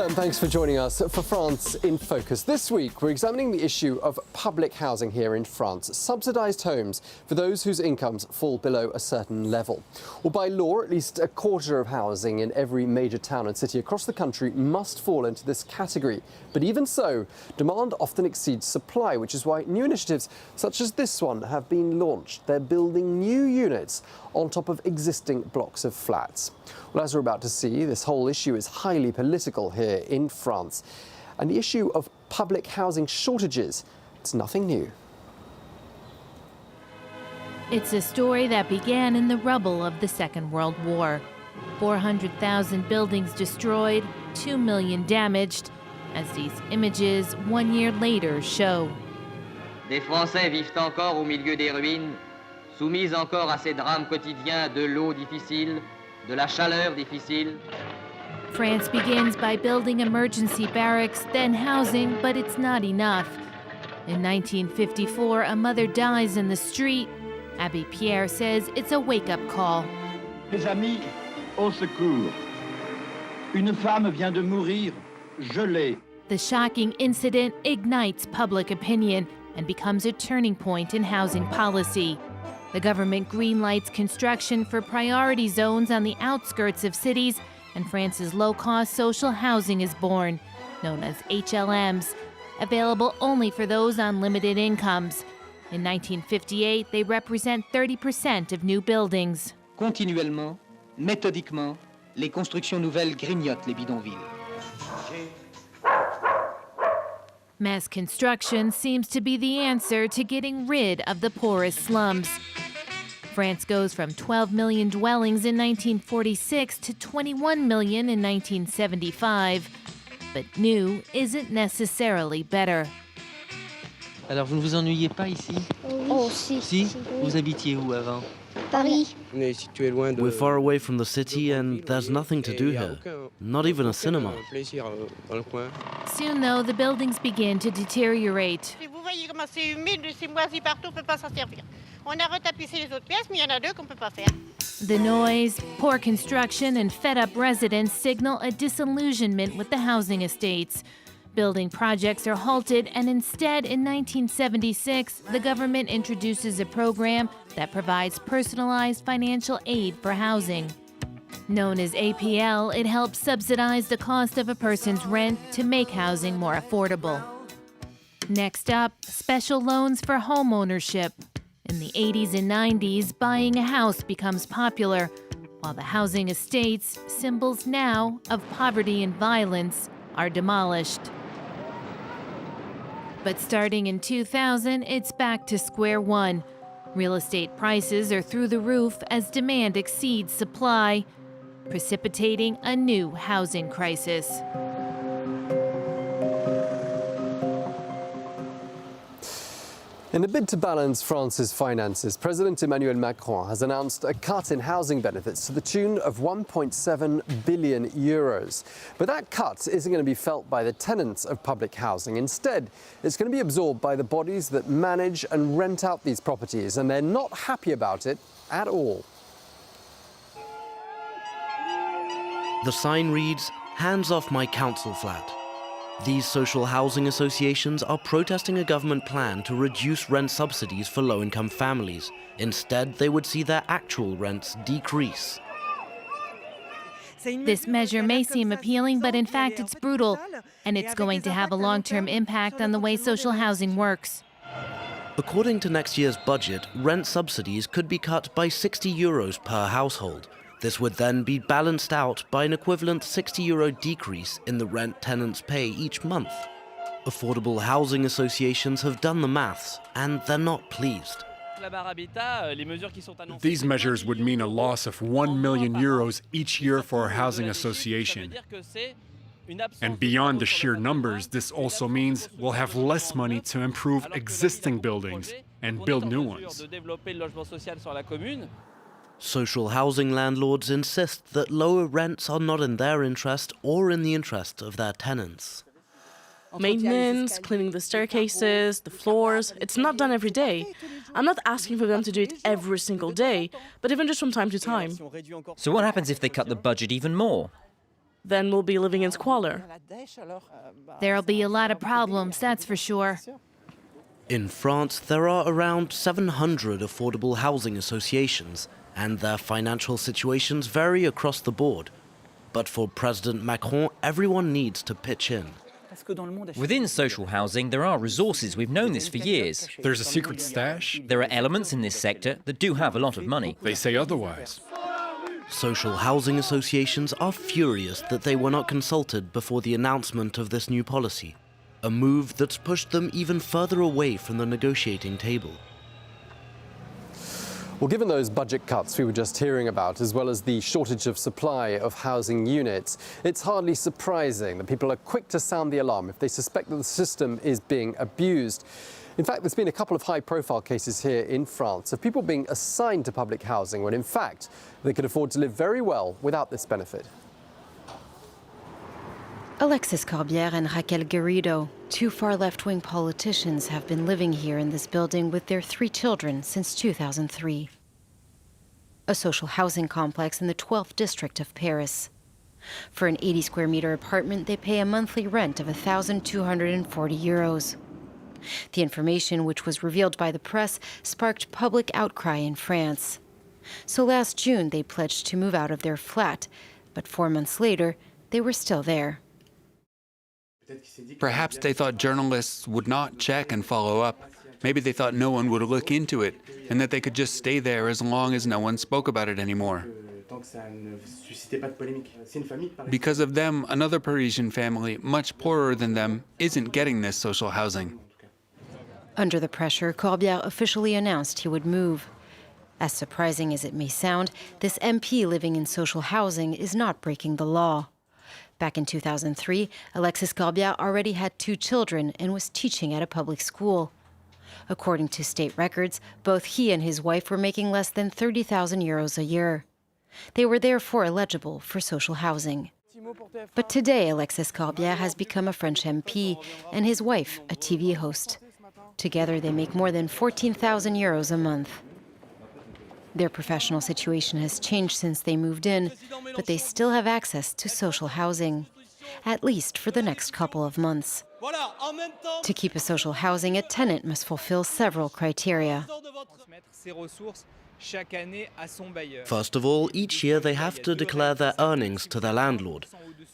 and thanks for joining us for France in Focus. This week, we're examining the issue of public housing here in France, subsidised homes for those whose incomes fall below a certain level. Well, by law, at least a quarter of housing in every major town and city across the country must fall into this category. But even so, demand often exceeds supply, which is why new initiatives such as this one have been launched. They're building new units on top of existing blocks of flats. Well, as we're about to see, this whole issue is highly political here in France. And the issue of public housing shortages, it's nothing new. It's a story that began in the rubble of the Second World War. 400,000 buildings destroyed, 2 million damaged, as these images 1 year later show. Des Français vivent encore au milieu des ruines, soumis encore à ces drames quotidiens de l'eau difficile, de la chaleur difficile. France begins by building emergency barracks, then housing, but it's not enough. In 1954, a mother dies in the street. Abbé Pierre says it's a wake-up call. Mes amis, au secours. Une femme vient de mourir, gelée. The shocking incident ignites public opinion and becomes a turning point in housing policy. The government greenlights construction for priority zones on the outskirts of cities, and France's low-cost social housing is born, known as HLMs, available only for those on limited incomes. In 1958, they represent 30% of new buildings. Continuellement, méthodiquement, les constructions nouvelles grignotent les bidonvilles. Mass construction seems to be the answer to getting rid of the poorest slums. France goes from 12 million dwellings in 1946 to 21 million in 1975. But new isn't necessarily better. Alors, vous ne vous ennuyez pas ici? Oh, si. Si? Vous habitiez où avant? Paris. We're far away from the city and there's nothing to do here. Not even a cinema. Soon, though, the buildings begin to deteriorate. Vous voyez comment c'est humide, c'est moisi partout, on ne peut pas s'en servir. On a retapissé les autres pièces, mais il y en a deux qu'on ne peut pas faire. The noise, poor construction, and fed-up residents signal a disillusionment with the housing estates. Building projects are halted, and instead, in 1976, the government introduces a program that provides personalized financial aid for housing. Known as APL, it helps subsidize the cost of a person's rent to make housing more affordable. Next up, special loans for home ownership. In the 80s and 90s, buying a house becomes popular, while the housing estates, symbols now of poverty and violence, are demolished. But starting in 2000, it's back to square one. Real estate prices are through the roof as demand exceeds supply, precipitating a new housing crisis. In a bid to balance France's finances, President Emmanuel Macron has announced a cut in housing benefits to the tune of 1.7 billion euros. But that cut isn't going to be felt by the tenants of public housing. Instead, it's going to be absorbed by the bodies that manage and rent out these properties, and they're not happy about it at all. The sign reads, "Hands off my council flat." These social housing associations are protesting a government plan to reduce rent subsidies for low-income families. Instead, they would see their actual rents decrease. This measure may seem appealing, but in fact it's brutal, and it's going to have a long-term impact on the way social housing works. According to next year's budget, rent subsidies could be cut by 60 euros per household. This would then be balanced out by an equivalent 60 euro decrease in the rent tenants pay each month. Affordable housing associations have done the maths, and they're not pleased. These measures would mean a loss of 1 million euros each year for a housing association. And beyond the sheer numbers, this also means we'll have less money to improve existing buildings and build new ones. Social housing landlords insist that lower rents are not in their interest or in the interest of their tenants. Maintenance, cleaning the staircases, the floors, it's not done every day. I'm not asking for them to do it every single day, but even just from time to time. So what happens if they cut the budget even more? then we'll be living in squalor. There'll be a lot of problems, that's for sure. In France, there are around 700 affordable housing associations, and their financial situations vary across the board. But for President Macron, everyone needs to pitch in. Within social housing, there are resources. We've known this for years. There's a secret stash. There are elements in this sector that do have a lot of money. They say otherwise. Social housing associations are furious that they were not consulted before the announcement of this new policy, a move that's pushed them even further away from the negotiating table. Well, given those budget cuts we were just hearing about, as well as the shortage of supply of housing units, it's hardly surprising that people are quick to sound the alarm if they suspect that the system is being abused. In fact, there's been a couple of high-profile cases here in France of people being assigned to public housing when, in fact, they could afford to live very well without this benefit. Alexis Corbière and Raquel Garrido, two far left-wing politicians, have been living here in this building with their 3 children since 2003. A social housing complex in the 12th district of Paris. For an 80-square-meter apartment, they pay a monthly rent of 1,240 euros. The information, which was revealed by the press, sparked public outcry in France. So last June, they pledged to move out of their flat, but 4 months later, they were still there. Perhaps they thought journalists would not check and follow up. Maybe they thought no one would look into it, and that they could just stay there as long as no one spoke about it anymore. Because of them, another Parisian family, much poorer than them, isn't getting this social housing. Under the pressure, Corbière officially announced he would move. As surprising as it may sound, this MP living in social housing is not breaking the law. Back in 2003, Alexis Corbière already had 2 children and was teaching at a public school. According to state records, both he and his wife were making less than 30,000 euros a year. They were therefore eligible for social housing. But today, Alexis Corbière has become a French MP and his wife a TV host. Together, they make more than 14,000 euros a month. Their professional situation has changed since they moved in, but they still have access to social housing, at least for the next couple of months. To keep a social housing, a tenant must fulfill several criteria. First of all, each year they have to declare their earnings to their landlord.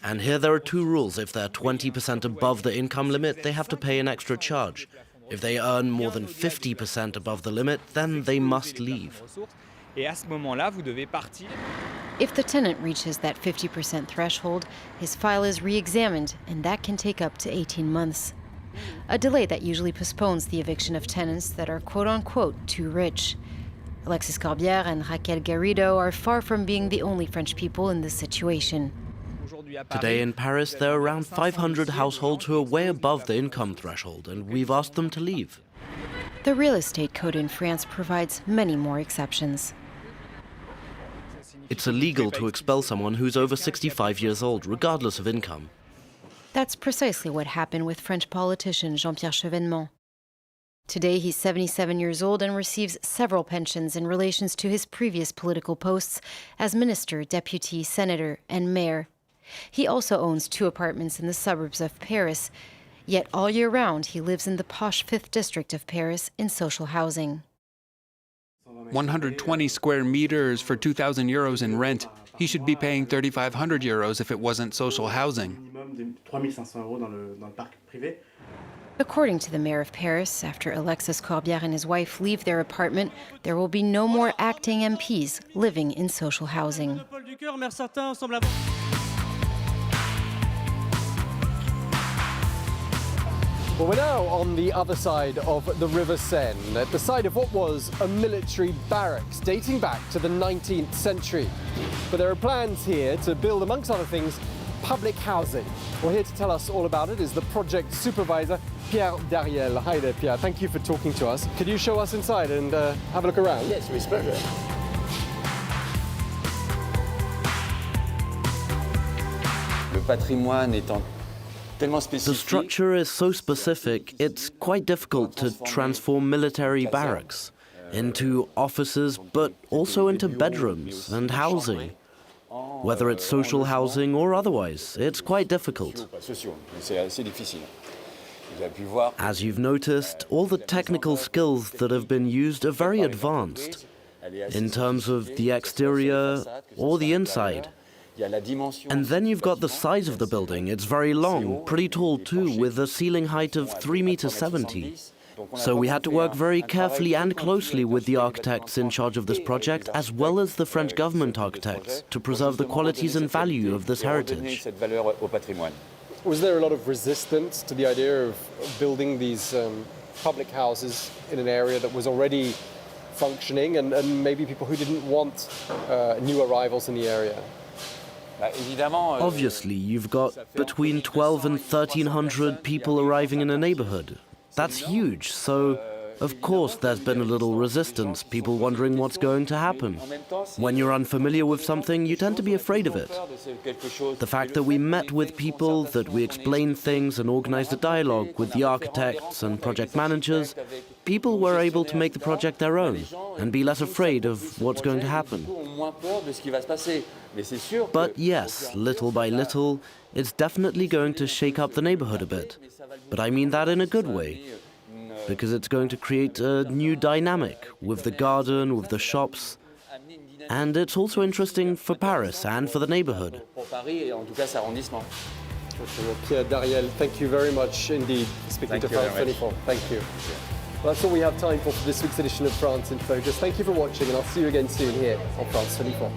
And here there are 2 rules. If they're 20% above the income limit, they have to pay an extra charge. If they earn more than 50% above the limit, then they must leave. If the tenant reaches that 50% threshold, his file is re-examined, and that can take up to 18 months. A delay that usually postpones the eviction of tenants that are quote-unquote too rich. Alexis Corbière and Raquel Garrido are far from being the only French people in this situation. Today in Paris, there are around 500 households who are way above the income threshold, and we've asked them to leave. The real estate code in France provides many more exceptions. It's illegal to expel someone who's over 65 years old, regardless of income. That's precisely what happened with French politician Jean-Pierre Chevènement. Today, he's 77 years old and receives several pensions in relation to his previous political posts as minister, deputy, senator, and mayor. He also owns 2 apartments in the suburbs of Paris, yet all year round he lives in the posh 5th district of Paris in social housing. 120 square meters for 2,000 euros in rent. He should be paying 3,500 euros if it wasn't social housing. According to the mayor of Paris, after Alexis Corbière and his wife leave their apartment, there will be no more acting MPs living in social housing. Well, we're now on the other side of the River Seine, at the site of what was a military barracks dating back to the 19th century. But there are plans here to build, amongst other things, public housing. Well, here to tell us all about it is the project supervisor, Pierre Dariel. Hi there, Pierre. Thank you for talking to us. Could you show us inside and have a look around? Yes, with pleasure. Le patrimoine étant The structure is so specific, it's quite difficult to transform military barracks into offices, but also into bedrooms and housing. Whether it's social housing or otherwise, it's quite difficult. As you've noticed, all the technical skills that have been used are very advanced in terms of the exterior or the inside. And then you've got the size of the building. It's very long, pretty tall too, with a ceiling height of 3.70 meters. So we had to work very carefully and closely with the architects in charge of this project, as well as the French government architects, to preserve the qualities and value of this heritage. Was there a lot of resistance to the idea of building these public houses in an area that was already functioning, and maybe people who didn't want new arrivals in the area? Obviously, you've got between 1,200 and 1,300 people arriving in a neighborhood. That's huge, so of course there's been a little resistance, people wondering what's going to happen. When you're unfamiliar with something, you tend to be afraid of it. The fact that we met with people, that we explained things and organized a dialogue with the architects and project managers, people were able to make the project their own and be less afraid of what's going to happen. But yes, little by little, it's definitely going to shake up the neighborhood a bit. But I mean that in a good way, because it's going to create a new dynamic with the garden, with the shops, and it's also interesting for Paris and for the neighborhood. Pierre Dariel, thank you very much indeed for speaking to France 24. Thank you. Well, that's all we have time for this week's edition of France in Focus. Thank you for watching, and I'll see you again soon here on France 24.